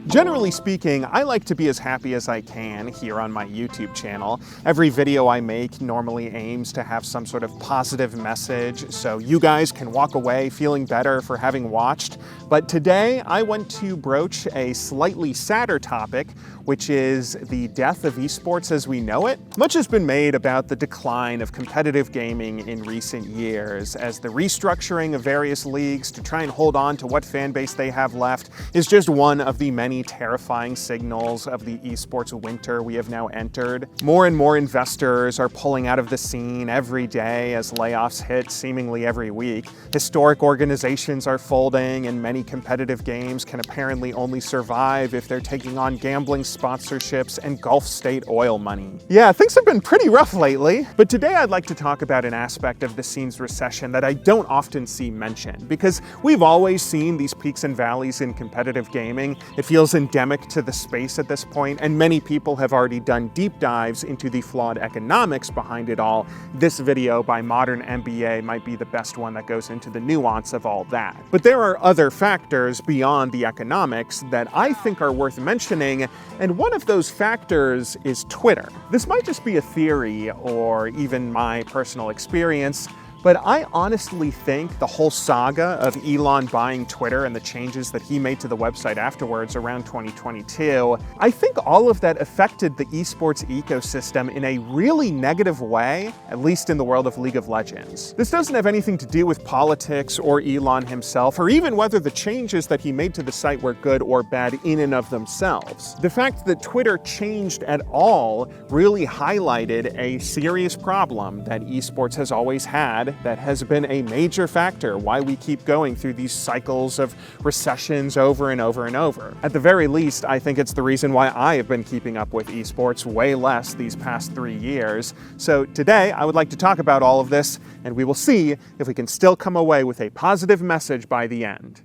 Generally speaking, I like to be as happy as I can here on my YouTube channel. Every video I make normally aims to have some sort of positive message, so you guys can walk away feeling better for having watched. But today, I want to broach a slightly sadder topic, which is the death of esports as we know it. Much has been made about the decline of competitive gaming in recent years, as the restructuring of various leagues to try and hold on to what fan base they have left is just one of the many terrifying signals of the esports winter we have now entered. More and more investors are pulling out of the scene every day as layoffs hit seemingly every week. Historic organizations are folding, and many competitive games can apparently only survive if they're taking on gambling sponsorships and Gulf State oil money. Yeah, things have been pretty rough lately, but today I'd like to talk about an aspect of the scene's recession that I don't often see mentioned, because we've always seen these peaks and valleys in competitive gaming. It feels endemic to the space at this point, and many people have already done deep dives into the flawed economics behind it all. This video by Modern MBA might be the best one that goes into the nuance of all that. But there are other factors beyond the economics that I think are worth mentioning, and one of those factors is Twitter. This might just be a theory or even my personal experience, but I honestly think the whole saga of Elon buying Twitter and the changes that he made to the website afterwards around 2022, I think all of that affected the esports ecosystem in a really negative way, at least in the world of League of Legends. This doesn't have anything to do with politics or Elon himself, or even whether the changes that he made to the site were good or bad in and of themselves. The fact that Twitter changed at all really highlighted a serious problem that esports has always had, that has been a major factor why we keep going through these cycles of recessions over and over and over. At the very least, I think it's the reason why I have been keeping up with esports way less these past 3 years. So today, I would like to talk about all of this, and we will see if we can still come away with a positive message by the end.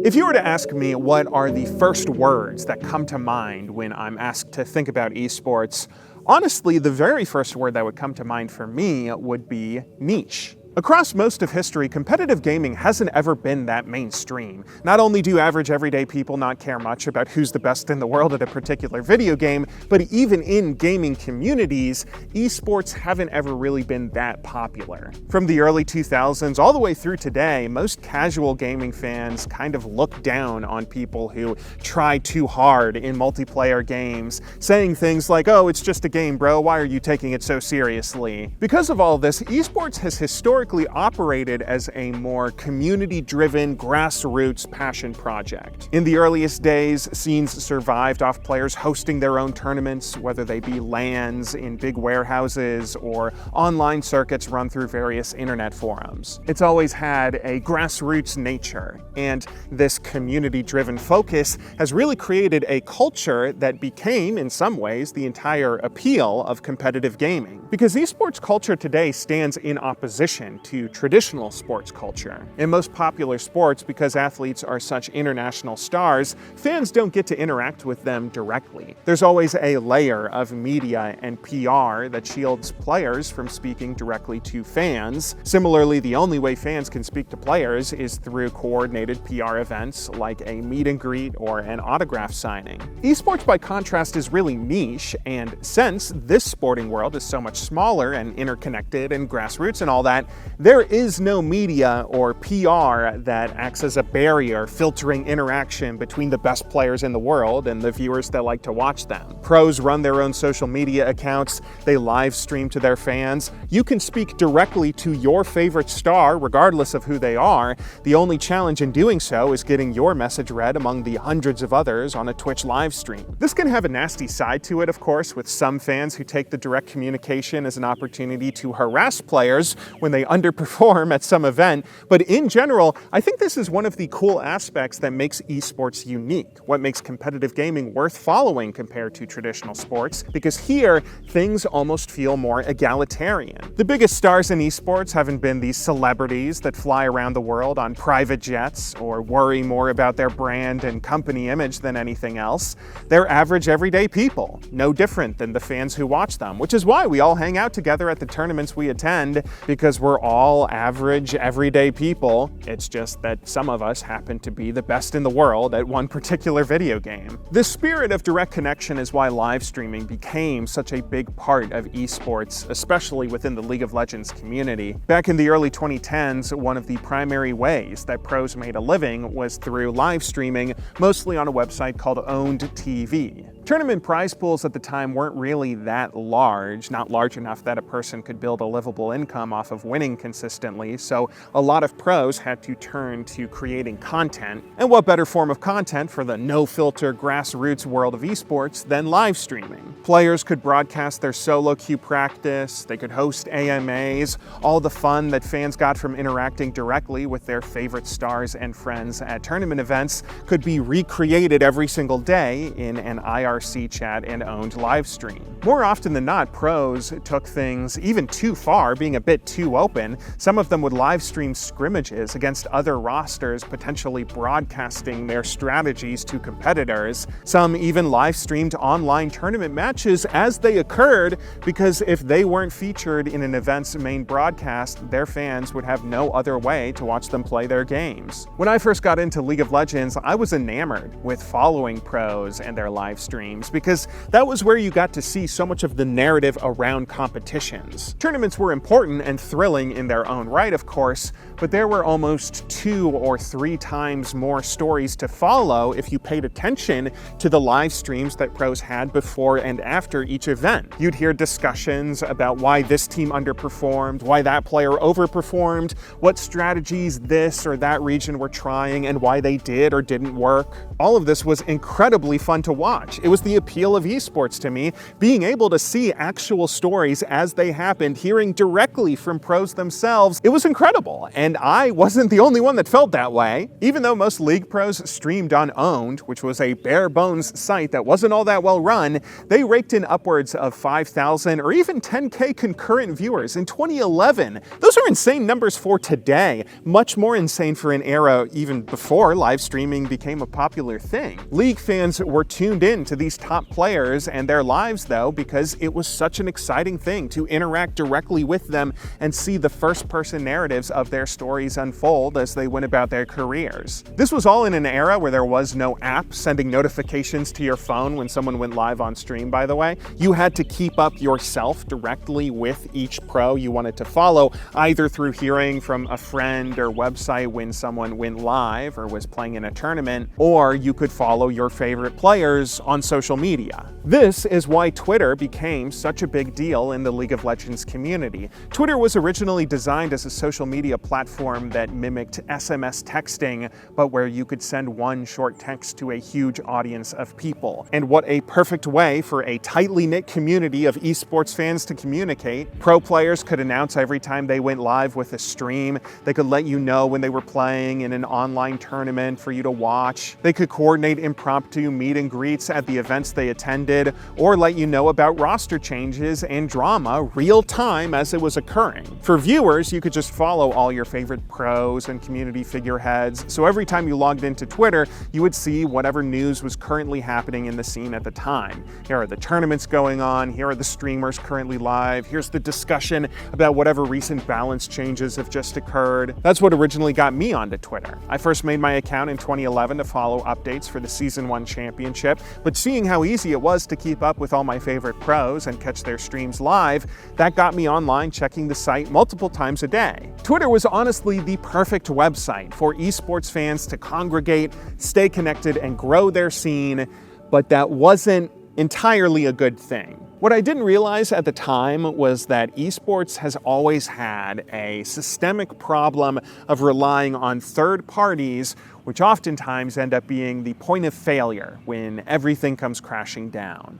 If you were to ask me what are the first words that come to mind when I'm asked to think about esports, honestly, the very first word that would come to mind for me would be niche. Across most of history, competitive gaming hasn't ever been that mainstream. Not only do average everyday people not care much about who's the best in the world at a particular video game, but even in gaming communities, esports haven't ever really been that popular. From the early 2000s all the way through today, most casual gaming fans kind of look down on people who try too hard in multiplayer games, saying things like, "Oh, it's just a game, bro, why are you taking it so seriously?" Because of all this, esports has historically operated as a more community-driven, grassroots passion project. In the earliest days, scenes survived off players hosting their own tournaments, whether they be LANs in big warehouses or online circuits run through various internet forums. It's always had a grassroots nature, and this community-driven focus has really created a culture that became, in some ways, the entire appeal of competitive gaming. Because esports culture today stands in opposition to traditional sports culture. In most popular sports, because athletes are such international stars, fans don't get to interact with them directly. There's always a layer of media and PR that shields players from speaking directly to fans. Similarly, the only way fans can speak to players is through coordinated PR events like a meet and greet or an autograph signing. Esports, by contrast, is really niche, and since this sporting world is so much smaller and interconnected and grassroots and all that, there is no media or PR that acts as a barrier filtering interaction between the best players in the world and the viewers that like to watch them. Pros run their own social media accounts, they live stream to their fans. You can speak directly to your favorite star regardless of who they are. The only challenge in doing so is getting your message read among the hundreds of others on a Twitch live stream. This can have a nasty side to it, of course, with some fans who take the direct communication as an opportunity to harass players when they underperform at some event, but in general, I think this is one of the cool aspects that makes esports unique, what makes competitive gaming worth following compared to traditional sports, because here, things almost feel more egalitarian. The biggest stars in esports haven't been these celebrities that fly around the world on private jets or worry more about their brand and company image than anything else. They're average everyday people, no different than the fans who watch them, which is why we all hang out together at the tournaments we attend, because we're We're all average, everyday people. It's just that some of us happen to be the best in the world at one particular video game. The spirit of direct connection is why live streaming became such a big part of esports, especially within the League of Legends community. Back in the early 2010s, one of the primary ways that pros made a living was through live streaming, mostly on a website called Owned TV. Tournament prize pools at the time weren't really that large, not large enough that a person could build a livable income off of winning consistently, so a lot of pros had to turn to creating content. And what better form of content for the no-filter grassroots world of esports than live streaming? Players could broadcast their solo queue practice, they could host AMAs, all the fun that fans got from interacting directly with their favorite stars and friends at tournament events could be recreated every single day in an IRC chat and owned live stream. More often than not, pros took things even too far, being a bit too open. Some of them would live stream scrimmages against other rosters, potentially broadcasting their strategies to competitors. Some even live streamed online tournament matches as they occurred, because if they weren't featured in an event's main broadcast, their fans would have no other way to watch them play their games. When I first got into League of Legends, I was enamored with following pros and their live streams, because that was where you got to see so much of the narrative around competitions. Tournaments were important and thrilling in their own right, of course, but there were almost 2 or 3 times more stories to follow if you paid attention to the live streams that pros had before and after each event. You'd hear discussions about why this team underperformed, why that player overperformed, what strategies this or that region were trying, and why they did or didn't work. All of this was incredibly fun to watch. It was the appeal of esports to me, being able to see actual stories as they happened, hearing directly from pros themselves. It was incredible, and I wasn't the only one that felt that way. Even though most league pros streamed on Owned, which was a bare bones site that wasn't all that well run, they raked in upwards of 5,000 or even 10K concurrent viewers in 2011. Those are insane numbers for today, much more insane for an era even before live streaming became a popular thing. League fans were tuned in to these top players and their lives, though, because it was such an exciting thing to interact directly with them and see the first-person narratives of their stories unfold as they went about their careers. This was all in an era where there was no app sending notifications to your phone when someone went live on stream, by the way. You had to keep up yourself directly with each pro you wanted to follow, either through hearing from a friend or website when someone went live or was playing in a tournament, or you could follow your favorite players on social media. This is why Twitter became such a big deal in the League of Legends community. Twitter was originally designed as a social media platform that mimicked SMS texting, but where you could send one short text to a huge audience of people. And what a perfect way for a tightly knit community of esports fans to communicate. Pro players could announce every time they went live with a stream. They could let you know when they were playing in an online tournament for you to watch. They could coordinate impromptu meet and greets at the events they attended, or let you know about roster changes and drama real time as it was occurring. For viewers, you could just follow all your favorite pros and community figureheads, so every time you logged into Twitter, you would see whatever news was currently happening in the scene at the time. Here are the tournaments going on, here are the streamers currently live, here's the discussion about whatever recent balance changes have just occurred. That's what originally got me onto Twitter. I first made my account in 2011 to follow updates for the Season 1 championship, but seeing how easy it was to keep up with all my favorite pros and catch their streams live, that got me online checking the site multiple times a day. Twitter was honestly the perfect website for esports fans to congregate, stay connected, and grow their scene, but that wasn't entirely a good thing. What I didn't realize at the time was that esports has always had a systemic problem of relying on third parties, which oftentimes end up being the point of failure when everything comes crashing down.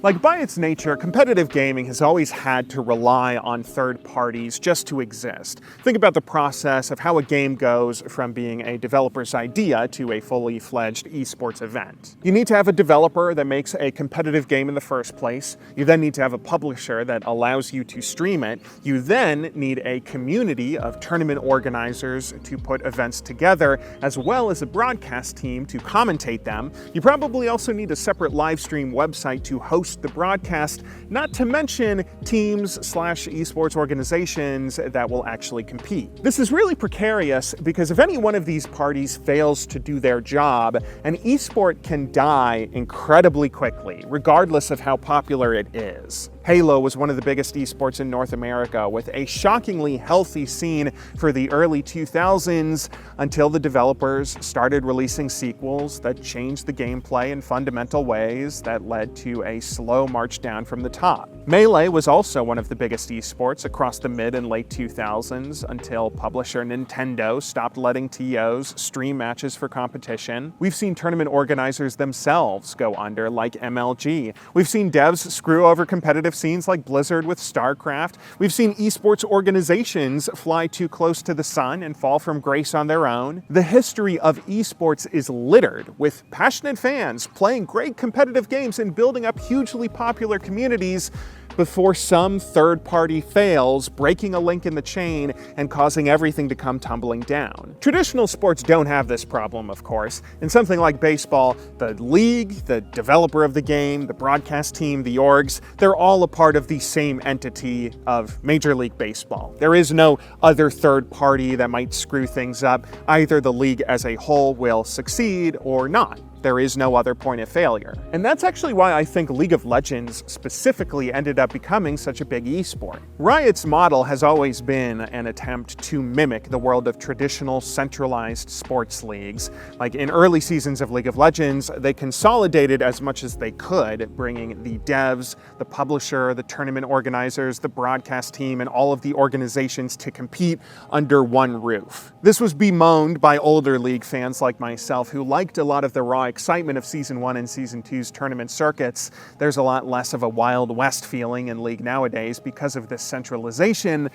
Like, by its nature, competitive gaming has always had to rely on third parties just to exist. Think about the process of how a game goes from being a developer's idea to a fully fledged esports event. You need to have a developer that makes a competitive game in the first place. You then need to have a publisher that allows you to stream it. You then need a community of tournament organizers to put events together, as well as a broadcast team to commentate them. You probably also need a separate live stream website to host host, the broadcast, not to mention teams/esports organizations that will actually compete. This is really precarious because if any one of these parties fails to do their job, an esport can die incredibly quickly, regardless of how popular it is. Halo was one of the biggest esports in North America, with a shockingly healthy scene for the early 2000s until the developers started releasing sequels that changed the gameplay in fundamental ways that led to a slow march down from the top. Melee was also one of the biggest esports across the mid and late 2000s until publisher Nintendo stopped letting TOs stream matches for competition. We've seen tournament organizers themselves go under, like MLG. We've seen devs screw over competitive scenes like Blizzard with StarCraft. We've seen esports organizations fly too close to the sun and fall from grace on their own. The history of esports is littered with passionate fans playing great competitive games and building up hugely popular communities before some third party fails, breaking a link in the chain and causing everything to come tumbling down. Traditional sports don't have this problem, of course. In something like baseball, the league, the developer of the game, the broadcast team, the orgs, they're all a part of the same entity of Major League Baseball. There is no other third party that might screw things up. Either the league as a whole will succeed or not. There is no other point of failure. And that's actually why I think League of Legends specifically ended up becoming such a big esport. Riot's model has always been an attempt to mimic the world of traditional centralized sports leagues. Like in early seasons of League of Legends, they consolidated as much as they could, bringing the devs, the publisher, the tournament organizers, the broadcast team, and all of the organizations to compete under one roof. This was bemoaned by older League fans like myself who liked a lot of the raw excitement of Season 1 and Season 2's tournament circuits. There's a lot less of a Wild West feeling in League nowadays because of this centralization.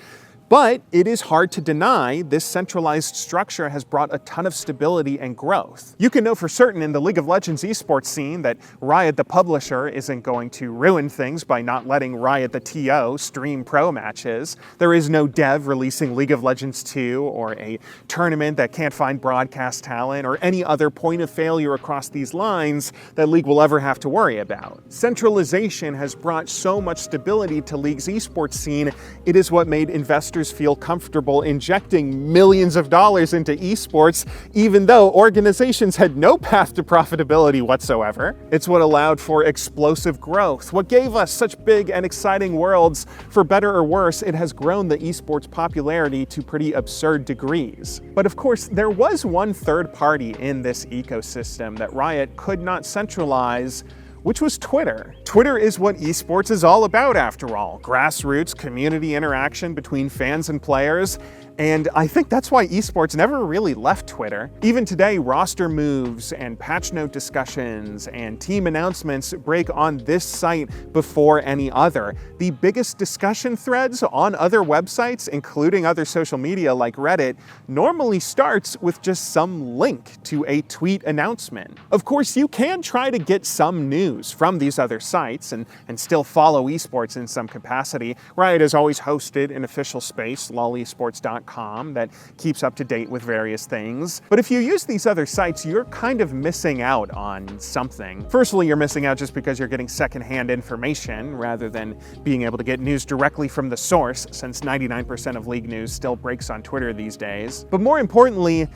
But it is hard to deny this centralized structure has brought a ton of stability and growth. You can know for certain in the League of Legends esports scene that Riot the publisher isn't going to ruin things by not letting Riot the TO stream pro matches. There is no dev releasing League of Legends 2 or a tournament that can't find broadcast talent or any other point of failure across these lines that League will ever have to worry about. Centralization has brought so much stability to League's esports scene, it is what made investors feel comfortable injecting millions of dollars into esports, even though organizations had no path to profitability whatsoever. It's what allowed for explosive growth, what gave us such big and exciting worlds. For better or worse, it has grown the esports popularity to pretty absurd degrees. But of course, there was one third party in this ecosystem that Riot could not centralize, which was Twitter. Twitter is what esports is all about, after all. Grassroots community interaction between fans and players. And I think that's why esports never really left Twitter. Even today, roster moves and patch note discussions and team announcements break on this site before any other. The biggest discussion threads on other websites, including other social media like Reddit, normally starts with just some link to a tweet announcement. Of course, you can try to get some news from these other sites and still follow esports in some capacity. Riot has always hosted an official space, lolesports.com, that keeps up to date with various things. But if you use these other sites, you're kind of missing out on something. Firstly, you're missing out just because you're getting secondhand information rather than being able to get news directly from the source, since 99% of League news still breaks on Twitter these days. But more importantly,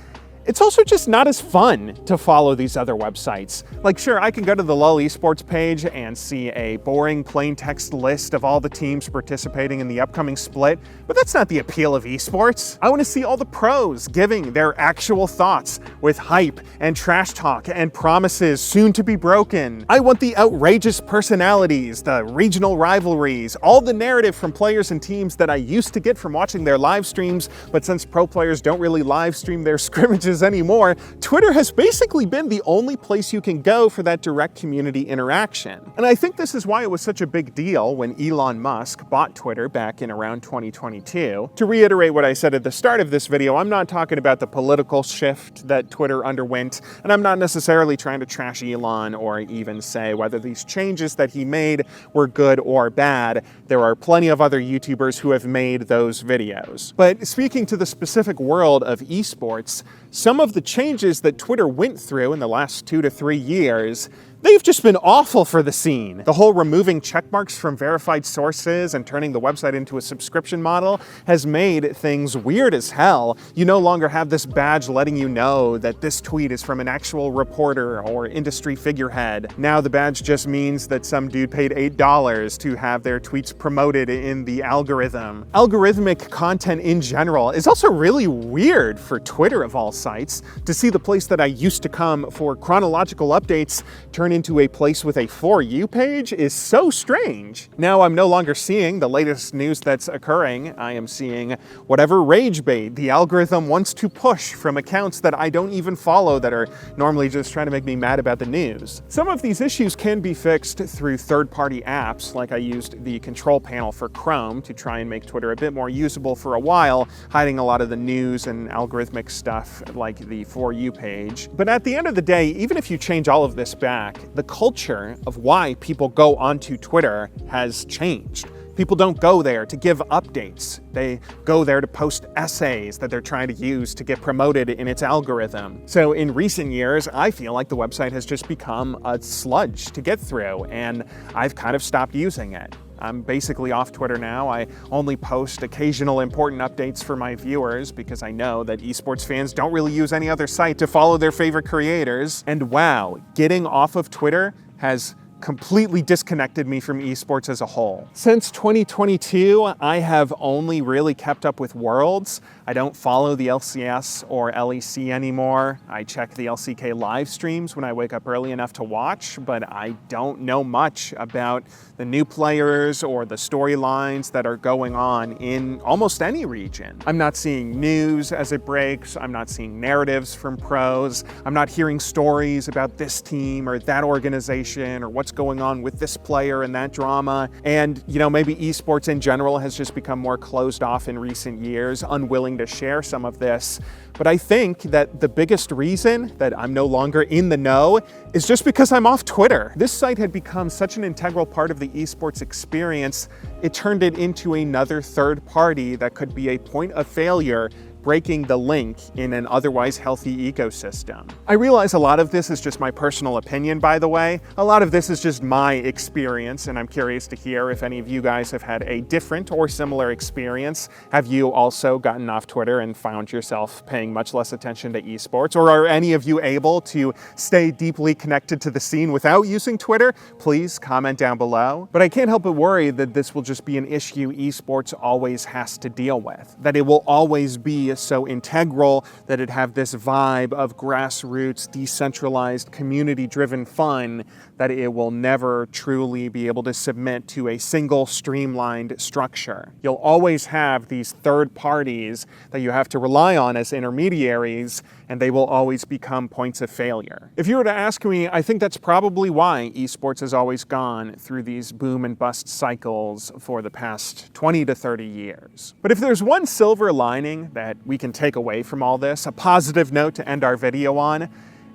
it's also just not as fun to follow these other websites. Like, sure, I can go to the LoL Esports page and see a boring plain text list of all the teams participating in the upcoming split, but that's not the appeal of esports. I want to see all the pros giving their actual thoughts with hype and trash talk and promises soon to be broken. I want the outrageous personalities, the regional rivalries, all the narrative from players and teams that I used to get from watching their live streams, but since pro players don't really live stream their scrimmages anymore, Twitter has basically been the only place you can go for that direct community interaction. And I think this is why it was such a big deal when Elon Musk bought Twitter back in around 2022. To reiterate what I said at the start of this video, I'm not talking about the political shift that Twitter underwent, and I'm not necessarily trying to trash Elon or even say whether these changes that he made were good or bad. There are plenty of other YouTubers who have made those videos. But speaking to the specific world of esports, some of the changes that Twitter went through in the last 2 to 3 years they've just been awful for the scene. The whole removing checkmarks from verified sources and turning the website into a subscription model has made things weird as hell. You no longer have this badge letting you know that this tweet is from an actual reporter or industry figurehead. Now the badge just means that some dude paid $8 to have their tweets promoted in the algorithm. Algorithmic content in general is also really weird for Twitter of all sites. To see the place that I used to come for chronological updates turn into a place with a For You page is so strange. Now I'm no longer seeing the latest news that's occurring. I am seeing whatever rage bait the algorithm wants to push from accounts that I don't even follow that are normally just trying to make me mad about the news. Some of these issues can be fixed through third-party apps, like I used the control panel for Chrome to try and make Twitter a bit more usable for a while, hiding a lot of the news and algorithmic stuff like the For You page. But at the end of the day, even if you change all of this back, the culture of why people go onto Twitter has changed. People don't go there to give updates. They go there to post essays that they're trying to use to get promoted in its algorithm. So in recent years, I feel like the website has just become a sludge to get through, and I've kind of stopped using it. I'm basically off Twitter now. I only post occasional important updates for my viewers because I know that esports fans don't really use any other site to follow their favorite creators. And wow, getting off of Twitter has completely disconnected me from esports as a whole. Since 2022, I have only really kept up with Worlds. I don't follow the LCS or LEC anymore. I check the LCK live streams when I wake up early enough to watch, but I don't know much about the new players or the storylines that are going on in almost any region. I'm not seeing news as it breaks. I'm not seeing narratives from pros. I'm not hearing stories about this team or that organization or what's going on with this player and that drama. And, you know, maybe esports in general has just become more closed off in recent years, unwilling to share some of this. But I think that the biggest reason that I'm no longer in the know is just because I'm off Twitter. This site had become such an integral part of the esports experience, it turned it into another third party that could be a point of failure, breaking the link in an otherwise healthy ecosystem. I realize a lot of this is just my personal opinion, by the way. A lot of this is just my experience, and I'm curious to hear if any of you guys have had a different or similar experience. Have you also gotten off Twitter and found yourself paying much less attention to esports? Or are any of you able to stay deeply connected to the scene without using Twitter? Please comment down below. But I can't help but worry that this will just be an issue esports always has to deal with, that it will always be so integral, that it have this vibe of grassroots, decentralized, community-driven fun, that it will never truly be able to submit to a single streamlined structure. You'll always have these third parties that you have to rely on as intermediaries, and they will always become points of failure. If you were to ask me, I think that's probably why esports has always gone through these boom and bust cycles for the past 20 to 30 years. But if there's one silver lining that we can take away from all this, a positive note to end our video on,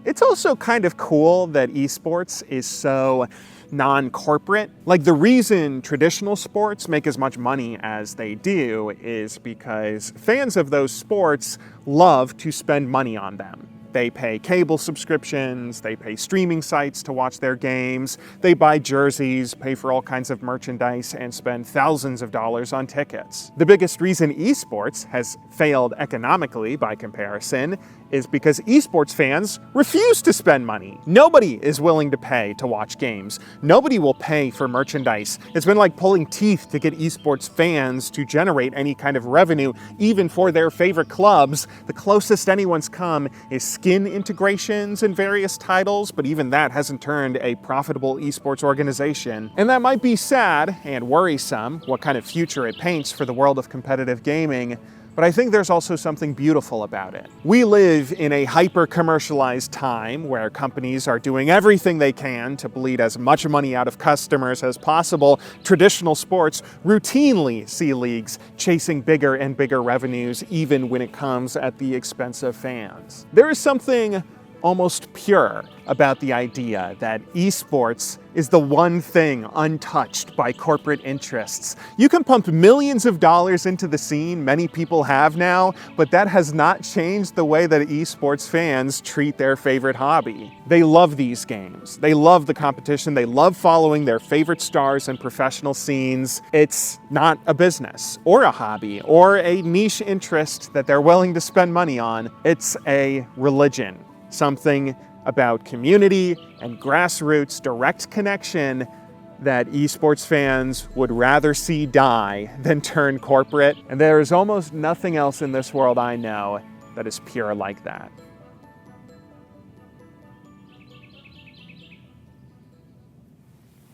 it's also kind of cool that esports is so non-corporate. Like, the reason traditional sports make as much money as they do is because fans of those sports love to spend money on them. They pay cable subscriptions, they pay streaming sites to watch their games, they buy jerseys, pay for all kinds of merchandise, and spend thousands of dollars on tickets. The biggest reason esports has failed economically by comparison is because esports fans refuse to spend money. Nobody is willing to pay to watch games. Nobody will pay for merchandise. It's been like pulling teeth to get esports fans to generate any kind of revenue, even for their favorite clubs. The closest anyone's come is skin integrations in various titles, but even that hasn't turned a profitable esports organization. And that might be sad and worrisome, what kind of future it paints for the world of competitive gaming, but I think there's also something beautiful about it. We live in a hyper-commercialized time where companies are doing everything they can to bleed as much money out of customers as possible. Traditional sports routinely see leagues chasing bigger and bigger revenues, even when it comes at the expense of fans. There is something almost pure about the idea that esports is the one thing untouched by corporate interests. You can pump millions of dollars into the scene, many people have now, but that has not changed the way that esports fans treat their favorite hobby. They love these games. They love the competition. They love following their favorite stars and professional scenes. It's not a business or a hobby or a niche interest that they're willing to spend money on. It's a religion, something about community and grassroots direct connection that esports fans would rather see die than turn corporate. And there is almost nothing else in this world I know that is pure like that.